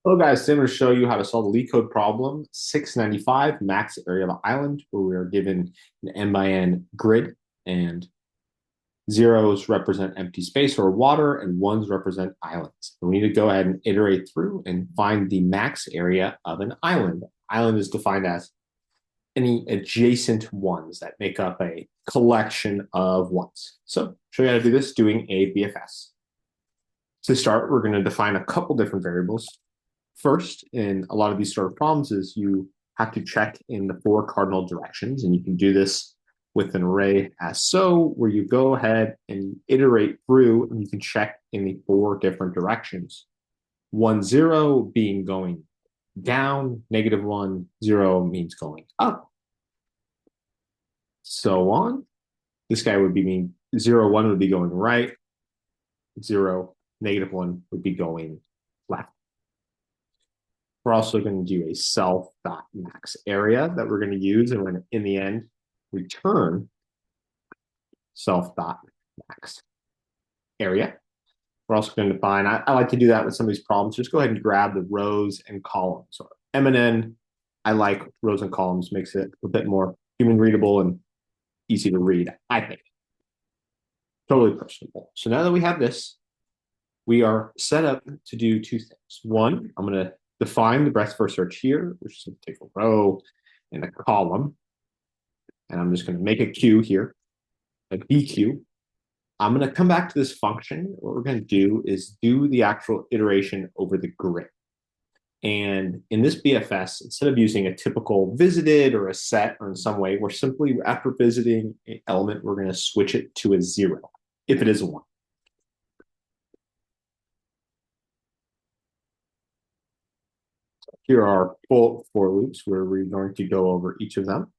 Hello guys, today I'm going to show you how to solve the LeetCode problem 695 max area of an island where we are given an n by n grid and zeros represent empty space or water and ones represent islands. And we need to go ahead and iterate through and find the max area of an island. Island is defined as any adjacent ones that make up a collection of ones. So show you how to do this doing a BFS. To start, we're going to define a couple different variables. First, in a lot of these sort of problems, is you have to check in the four cardinal directions, and you can do this with an array as so, where you go ahead and iterate through, and you can check in the four different directions. 1, 0 being going down, -1, 0 means going up, so on. This guy would be mean 0, 1 would be going right, 0, -1 would be going left. We're also going to do a self.max area that we're going to use, and we're going to, in the end, return self.max area. We're also going to define, I like to do that with some of these problems. Just go ahead and grab the rows and columns. So M and N, I like rows and columns, makes it a bit more human readable and easy to read, I think. Totally personable. So now that we have this, we are set up to do two things. One, I'm going to define the breadth first search here, which is going to take a row and a column. And I'm just going to make a queue here, a BQ. I'm going to come back to this function. What we're going to do is do the actual iteration over the grid. And in this BFS, instead of using a typical visited or a set or in some way, we're simply, after visiting an element, we're going to switch it to a 0 if it is a 1. Here are full for loops where we're going to go over each of them.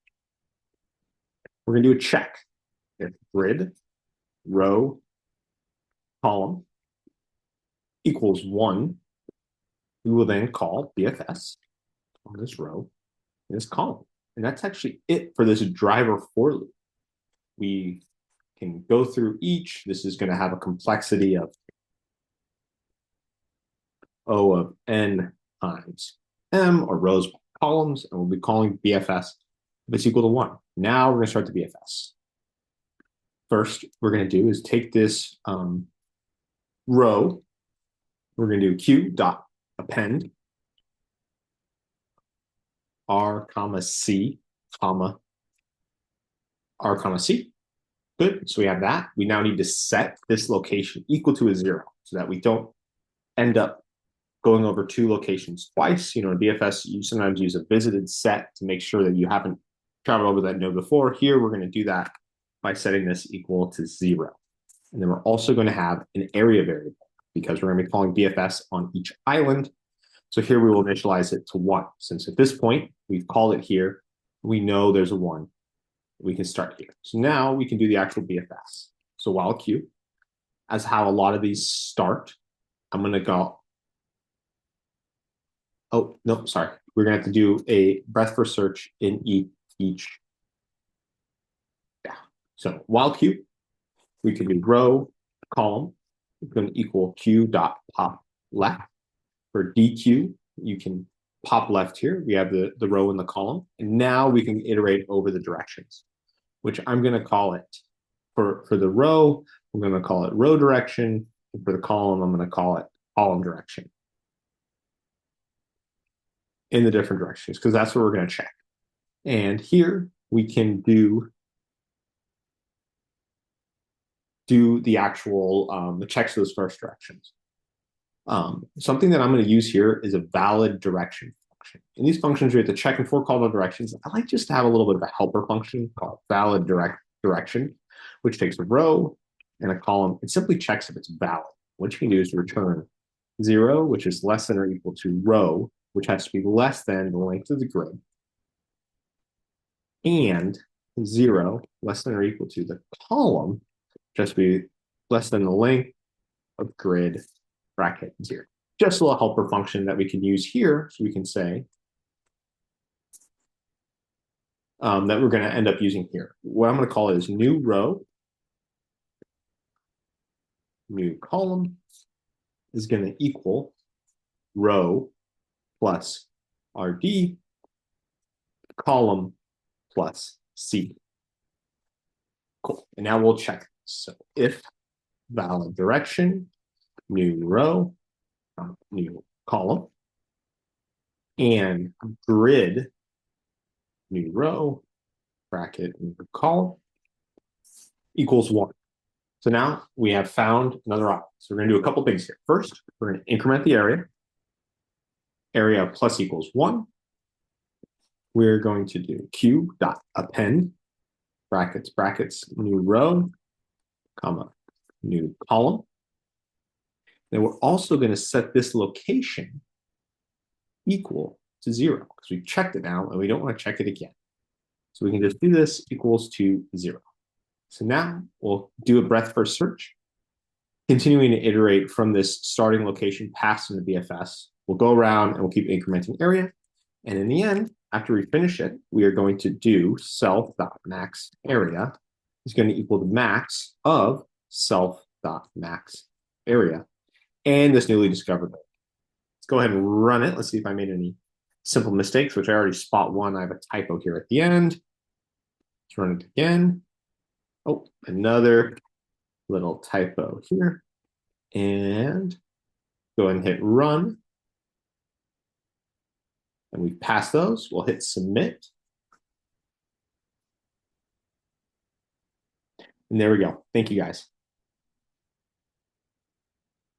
We're going to do a check. If grid, row, column equals 1, we will then call BFS on this row and this column. And that's actually it for this driver for loop. We can go through each. This is going to have a complexity of O of n times m, or rows by columns, and we'll be calling BFS if it's equal to 1. Now we're going to start the BFS. First, we're going to do is take this row. We're going to do q dot append r comma c comma r comma c. Good. So we have that. We now need to set this location equal to a 0 so that we don't end up going over two locations twice. In BFS, you sometimes use a visited set to make sure that you haven't traveled over that node before. Here, we're going to do that by setting this equal to 0. And then we're also going to have an area variable because we're going to be calling BFS on each island. So here we will initialize it to 1. Since at this point, we've called it here, we know there's a 1. We can start here. So now we can do the actual BFS. So while Q, as how a lot of these start, I'm going to go, oh, no, sorry. We're going to have to do a breadth first search in each. Yeah. So while Q, we can do row, column, it's going to equal Q dot pop left. For DQ, you can pop left here. We have the row and the column. And now we can iterate over the directions, which I'm going to call it, for the row, I'm going to call it row direction. And for the column, I'm going to call it column direction in the different directions, because that's what we're going to check. And here we can do the actual the checks of those first directions. Something that I'm going to use here is a valid direction function. In these functions, we have to check in four cardinal directions. I like just to have a little bit of a helper function called valid direction, which takes a row and a column and simply checks if it's valid. What you can do is return 0, which is less than or equal to row, which has to be less than the length of the grid, and 0, less than or equal to the column, which has to be less than the length of grid bracket 0. Just a little helper function that we can use here. So we can say that we're going to end up using here. What I'm going to call it is new row, new column is going to equal row plus RD, column plus C. Cool. And now we'll check. So if valid direction, new row, new column, and grid, new row, bracket, new column, equals 1. So now we have found another option. So we're going to do a couple things here. First, we're going to increment the area. Area plus equals 1. We're going to do q dot append, brackets, brackets, new row, comma, new column. Then we're also going to set this location equal to 0 because we've checked it now and we don't want to check it again. So we can just do this equals to 0. So now we'll do a breadth first search, continuing to iterate from this starting location past into BFS. We'll go around and we'll keep incrementing area. And in the end, after we finish it, we are going to do self.max area is going to equal the max of self.max area and this newly discovered area. Let's go ahead and run it. Let's see if I made any simple mistakes, which I already spot one. I have a typo here at the end. Let's run it again. Oh, another little typo here. And go ahead and hit run. And we've passed those. We'll hit submit. And there we go. Thank you, guys.